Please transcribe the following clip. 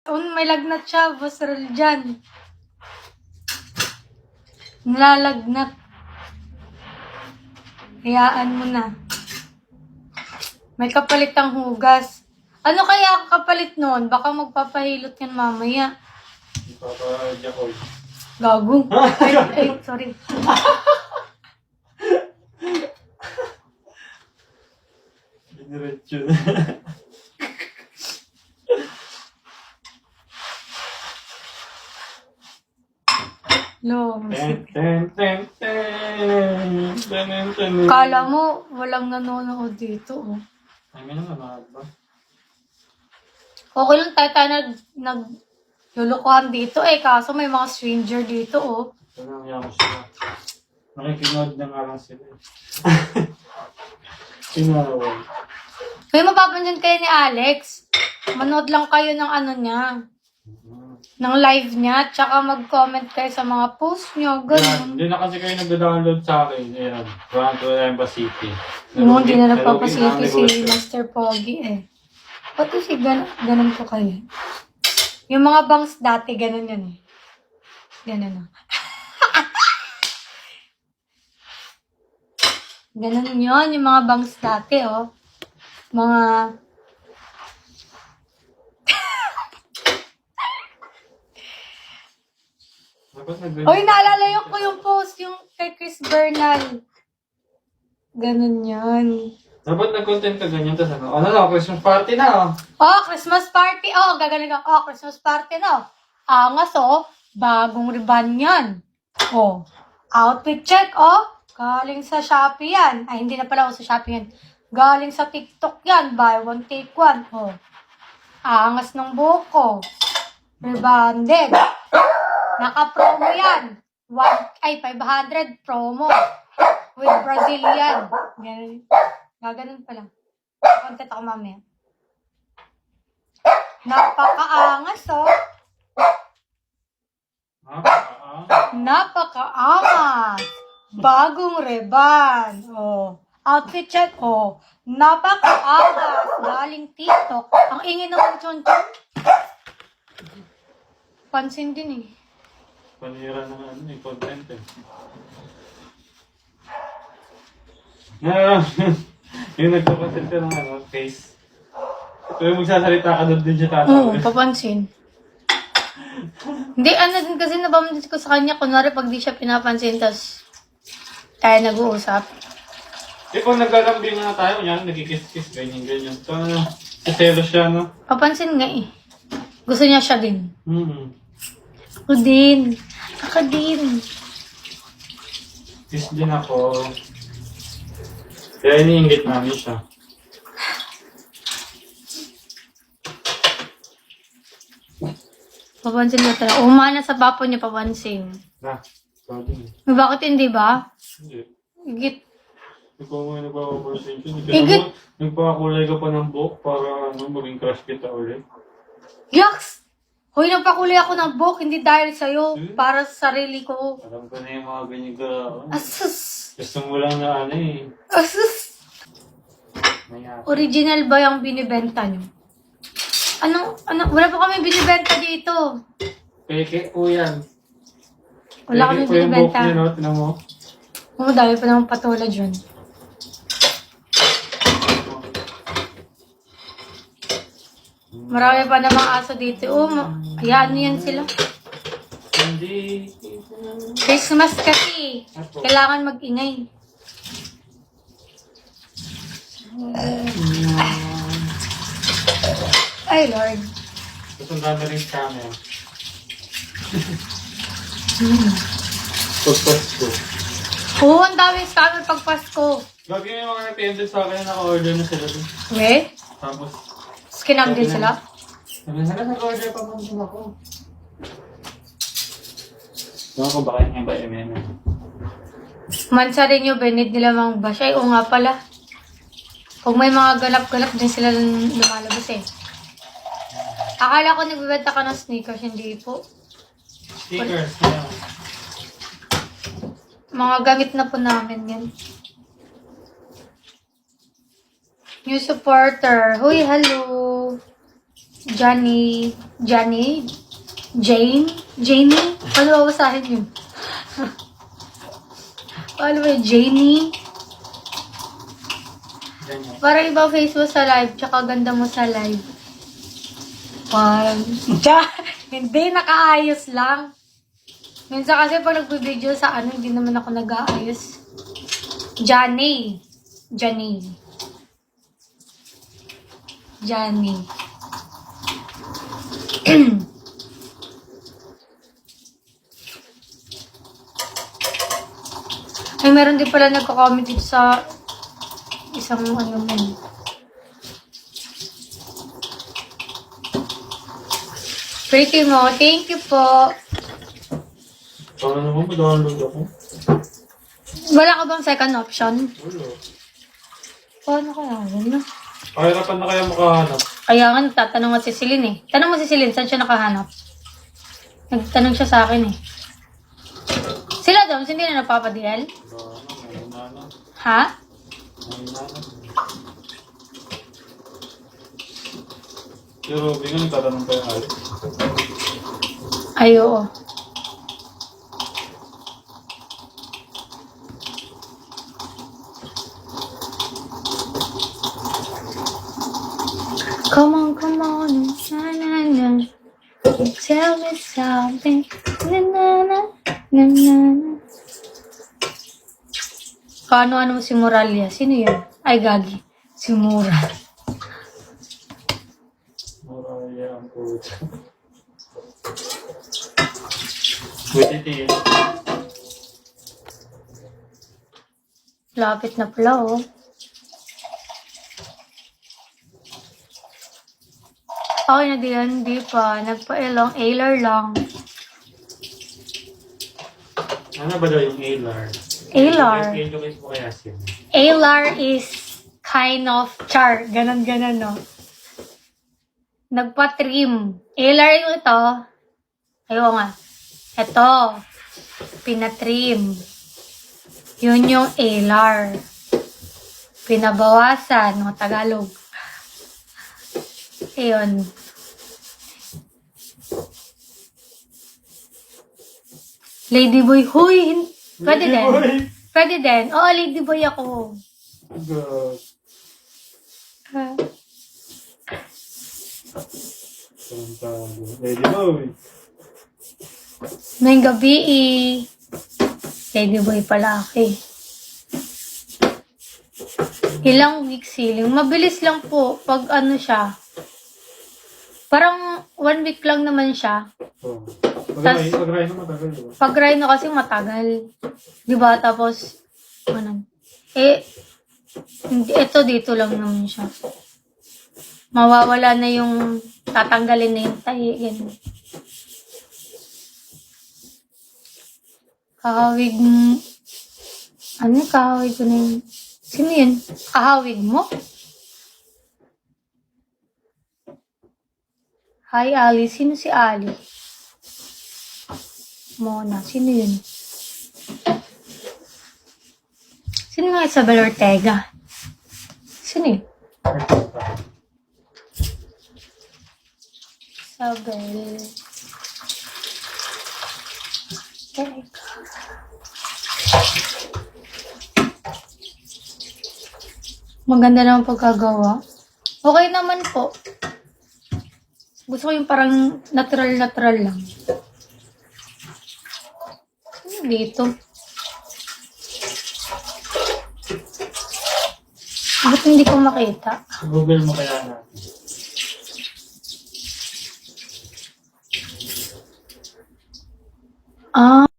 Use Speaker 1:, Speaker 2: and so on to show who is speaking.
Speaker 1: May lagnat siya, Boss Rol dyan. Nalalagnat. Hayaan mo na. May kapalit ang hugas. Ano kaya ang kapalit nun? Baka magpapahilot yan mamaya.
Speaker 2: Papa-Jacoy.
Speaker 1: Gago. Ay, sorry.
Speaker 2: Diniretso na.
Speaker 1: No.
Speaker 2: Ten.
Speaker 1: Kala mo, walang nanonood dito, oh.
Speaker 2: Ay, may naman ba?
Speaker 1: Okay lang tayo naglulukuhan dito eh, kaso may mga stranger dito, oh.
Speaker 2: Ito na niya ako sila. Nakikinood na nga lang sila. Inawan.
Speaker 1: May mapapansin kayo ni Alex. Manood lang kayo ng ano niya. Ng live niya, tsaka mag-comment kayo sa mga post niya,
Speaker 2: Yan,
Speaker 1: ganun.
Speaker 2: hindi na kasi kayo nag-download sa akin. Ayan, Run to Emba City.
Speaker 1: No, hindi na nagpapasiti si Master Pogi eh. Pati si ganun po kayo. Yung mga bangs dati, ganun yun eh. Ganun oh. Ganun yun, yung mga bangs dati oh. Mga... Oy, naalala ko yung post, yung kay Chris Bernal. Ganun yun.
Speaker 2: Dapat nag-content ka ganyan, tapos ano na, Christmas party na, oh.
Speaker 1: Oh, Christmas party. Oh, gagaling ako. Oh, Christmas party na. Angas, oh. Bagong ribbon yan. Oh, outfit check, oh. Galing sa Shopee yan. Ay, hindi na pala ako sa Shopee yan. Galing sa TikTok yan. Buy one, take one. Oh. Angas ng buhok ko. Rebonded. Naka-promo yan. 500 promo. With Brazilian. Ganun. Gaganon pa lang. Content ako mamaya. Napakaangas, oh. Napakaangas. Bagong reban. Oh. Outfit check, oh. Napakaangas. Galing TikTok. Ang ingin ng chon-chon. Pansin din eh.
Speaker 2: Panira ng ano, content eh. Yung nagpapansin ka ng ano, face. Ito yung magsasalita ka doon din siya tatawa.
Speaker 1: Oo, papansin. Hindi, ano din kasi nababansin ko sa kanya, kunwari pag di siya pinapansin, tas tayo nag-uusap.
Speaker 2: Eh kung naglalambing na tayo, yan, nagkikiss-kiss, ganyan-ganyan. So, siselo siya, no?
Speaker 1: Papansin nga eh. Gusto niya siya din. Ako din. Ako din.
Speaker 2: Kiss din ako. Kaya iniinggit namin siya.
Speaker 1: Papansin mo talaga. Umana sa papo niya, papansin.
Speaker 2: Na, ikaw din.
Speaker 1: Bakit hindi ba?
Speaker 2: Hindi.
Speaker 1: Igit.
Speaker 2: Ikaw nga nagpa-conversation.
Speaker 1: Igit.
Speaker 2: Nagpakakulay ka pa ng buhok para ano, maging crush kita ulit.
Speaker 1: Yaks! Hoy, nagpakulay ako ng buhok, hindi dahil sa'yo. Para sa sarili ko.
Speaker 2: Alam ko na yung mga ganyan ka.
Speaker 1: Asus!
Speaker 2: Gusto mo lang na ano eh.
Speaker 1: Asus!
Speaker 2: Mayat.
Speaker 1: Original ba yung binibenta nyo? Ano? Wala pa kami binibenta dito.
Speaker 2: Peke po yan.
Speaker 1: Wala kami
Speaker 2: Peke po yung buhok
Speaker 1: binibenta.
Speaker 2: niya, no? Tinan mo.
Speaker 1: Oo, dami pa naman patola dyan. Marami pa namang aso dito. Oo, hayaan nyo yan sila.
Speaker 2: Hindi.
Speaker 1: Christmas kasi. Kailangan mag-ingay. Ay, Lord.
Speaker 2: Susundan na rin sa camera. Pagpas ko.
Speaker 1: Oo, ang daming scammer pag Pasko.
Speaker 2: Lagi yung mga nag-attended sa akin na naka-order na sila dun.
Speaker 1: We?
Speaker 2: Tapos,
Speaker 1: Skinam din sila?
Speaker 2: sabi na, nag-order pa man din ako. Ewan ko baka yung ba MM.
Speaker 1: Mansa rin yung benid nila mga basya. Oo nga pala. Kung may mga galap-galap din sila lumalabas eh. Akala ko nagbibenta ka ng sneakers, hindi po.
Speaker 2: Stickers, kaya.
Speaker 1: Mga gamit na po namin yan. New supporter. Huy, hello. Johnny, Jane? Jamie? Paano babasahin yun? Paano ba yun? Jamie?
Speaker 2: Ganyan.
Speaker 1: Parang iba face mo sa live, tsaka ganda mo sa live. Parang, hindi, nakaayos lang. Minsan kasi pag nagbe-video sa ano, hindi naman ako nag-aayos. Johnny. Ay, meron din pala nagko-comment dito sa isang ano mo. Pretty mo, thank you po.
Speaker 2: Paano naman mag-download ako?
Speaker 1: Wala ka bang second option?
Speaker 2: Wala.
Speaker 1: Paano kaya yun?
Speaker 2: Kahirapan na kaya makahanap.
Speaker 1: Kaya nga, nagtatanong nga si Celine eh. Tanong mo si Celine, saan siya nakahanap? Nagtanong siya sa akin eh. Sila daw, hindi na napapadial?
Speaker 2: Mahina.
Speaker 1: Ha?
Speaker 2: Pero Ruby nga nagtatanong kayo ay.
Speaker 1: Ay, oo. Come on. Na. Tell me something. Na. Ano si Moralia? Sino yun? Ay, Gagi. Si Mura.
Speaker 2: Moraya ang puto. Wait, iti.
Speaker 1: Lapit na pala, oh. Okay na din, hindi pa. Nagpa-elong, ailer lang.
Speaker 2: Ano ba daw yung Ailar?
Speaker 1: Ailar.
Speaker 2: Educate mo kaya siya.
Speaker 1: Ailar is kind of char. Ganon, no? Nagpa-trim. Ailar yung ito. Ayaw nga. Ito. Pinatrim. Yun yung ailar. Pinabawasan. Mga Tagalog. Ayun. Ladyboy. Huy! Pwede din. Pwede din. Oo, ladyboy ako.
Speaker 2: God.
Speaker 1: Ah.
Speaker 2: Ladyboy.
Speaker 1: May gabi ladyboy pala ako eh. Ilang weeks healing. Mabilis lang po pag ano siya. Parang 1 week lang naman siya.
Speaker 2: Oh. Pag-ray na matagal, diba?
Speaker 1: Pag rhino kasi matagal. Diba? Tapos, ano. Ito dito lang naman siya. Mawawala na yung, tatanggalin na yung tahi. Ganun. Kahawig mo. Ano yung kahawig ko na yun? Sino yun? Kahawig mo? Hi, Ali. Sino si Ali? Mona. Sino yun? Sino nga Isabel Ortega? Sino yun? Isabel Ortega. Maganda naman pagkagawa. Okay naman po. Gusto ko yung parang natural lang. Ano dito? Ba't hindi ko makita?
Speaker 2: Google mo kaya natin.
Speaker 1: Ah,